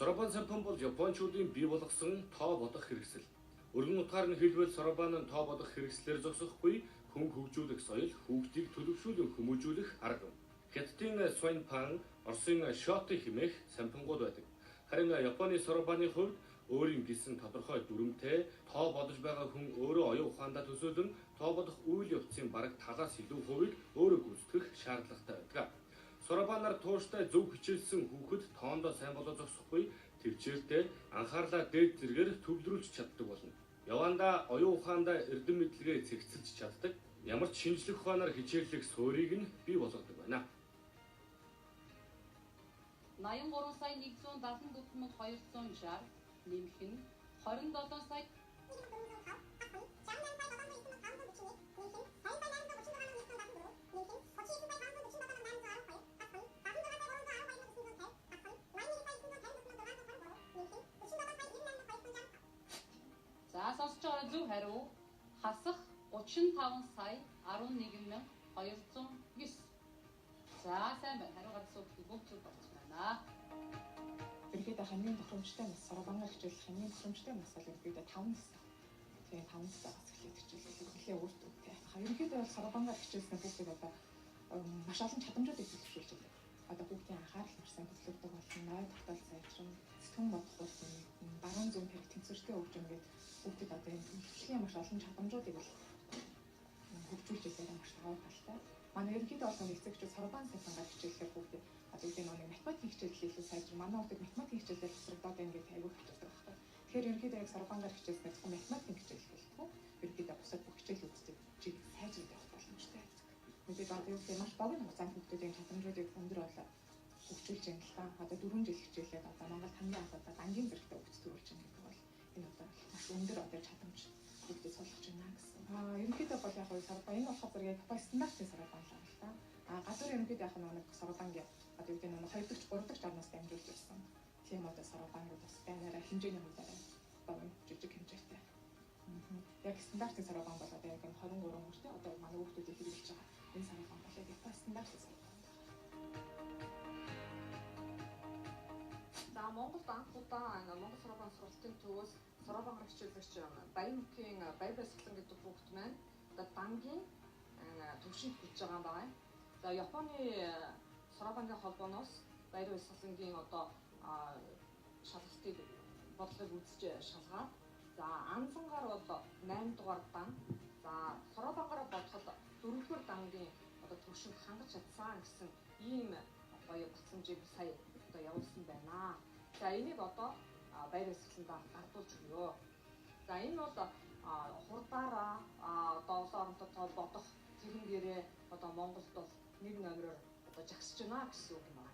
Сорабан сампан бол Япончуудын бий болгосон тоо бодох хэрэгсэл. Өргөн утгаар нь хэлбэл сорабан нь тоо бодох хэрэгслээр зогсохгүй хүн хөгжүүлэх соёл, хүүхдийг төлөвшүүлэн хүмүүжүүлэх арга. Хятадын Суаньпан, Оросын Шоты хэмээх сампангууд байдаг. Харин Японы сорабаны хувьд өөрийн гэсэн тодорхой дүрмтэй тоо бодож байгаа хүн өөрөө оюун ухаандаа төсөөлөн тоо бодох үйл явцын бараг талаас илүү хувийг өөрөө гүйцэтгэх шаардлагатай байдаг. Сорабанаар тууштай зөв хичээлсэн хүүхэд тоондоо сайн болоо зогсохгүй төвчээртэй анхаарлаа дээд зэргээр төвлөрүүлж чаддаг болно. Явандаа оюун ухаандаа эрдэм мэдлэгээ цэгцэлж чаддаг. Ямар ч шинжлэх ухаанаар хичээллэх суурийг нь бий болгодог байна. 83 сая 174,260 нэмэх нь 27 сая сонсож байгаа зөв хариу хасах 35 сая 11,209. За сайн байна. Хариугаар зөвхөн бүгд зөв болж байна. Ерөнхийдөө хамгийн тохиромжтой нас сорабангаар хичээлэх хамгийн тохиромжтой нас бол ерөнхийдөө 5 нас. Тэгээ 5 насаас эхлээд хичээлэх нэлээ үр дүнтэй. Ерөнхийдөө бол сорабангаар хичээлсэн хүүхдүүд одоо маш олон чадамжуудыг төлөвшүүлж байдаг. Одоо хүүхдийн анхаарал маш сайн төлөвлөдөг болсон, ной тогтоол сайжран, сэтгэн бодох болсон, баруун зүүн тарих тэнцвэртэй хөгжим гэдэг хүүхдэд одоо энэ төлөвшлийн маш олон чадамжуудыг бол хөгжүүлж байгаа маш таавартай. Манай ерөнхийдөө бол эцэгчүүд сорабан сампангаар хичээлэх хүүхдэд одоо энэ нэг математик хичээлэл илүү сайжран, манай хүүхдэд математик хичээлэл тусрагдаад байна гэдэг аягүй хичээлдэг байхгүй. Тэгэхээр ерөнхийдөө яг сорабангаар хичээлснээр зөвхөн математик хичээлэл болтгоо. Ерөнхийдөө бусад бүх хичээлүүдтэй чиг сайжруулах боломжтой. Мэдээж одоо юу гэх юм маш богино хугацаанд хүүхдүүдийн чадамжуудыг өндөр болоо хөгжүүлж байгаа л та. Одоо 4 жил хичээлээд одоо Монгол хамгийн одоо дангийн зэрэгтэй хөгжиж төрүүлж байгаа гэдэг бол энэ одоо маш өндөр одоо чадамж хүүхдэд суулгаж байна гэсэн. Ерөнхийдөө бол яг сорабан энэ болохоор зэрэг Японы стандартын сорабан л байна. Гадуур ерөнхийдөө яг нэг сорабангийн одоо юу гэдэг нь 2 дахь 3 дахь жарнаас дамжуулж ирсэн. Тийм одоо сорабанууд бас байнараа хэмжээний хувьдаа одоо жижиг хэмжээтэй. Яг стандартын сорабан бол одоо яг 23 мөртэй одоо манай хүүхдүүдийг хэрэглэж байгаа. Энэ сорабан бол яг Японы стандартын сорабан. За Монголд анх удаа Монгол сорабан сургалтын төвөөс сорабангаар хичээлэгч Баянмөкийн Баяр Баясгалан гэдэг хүүхэд маань одоо дангийн төвшинг хийж байгаа юм байна. За Японы сорабангийн холбооноос Баяр Баясгалангийн одоо шалгалтыг бодлогыг үзэж шалгаад за анзангаар бол 8 дугаар дан за сорабангаар бодоход 4 дугаар дангийн одоо төвшинг хангаж чадсан гэсэн ийм гоё батламжийг сая одоо явуулсан байна. За энийг одоо Баяр Баясгаланд гардуулж өгөө. За энэ бол хурдаараа одоо олон оронтой бодох тэрнгээрээ одоо Монголд бол нэг номероор одоо жагсаж байна гэсэн үг юм байна.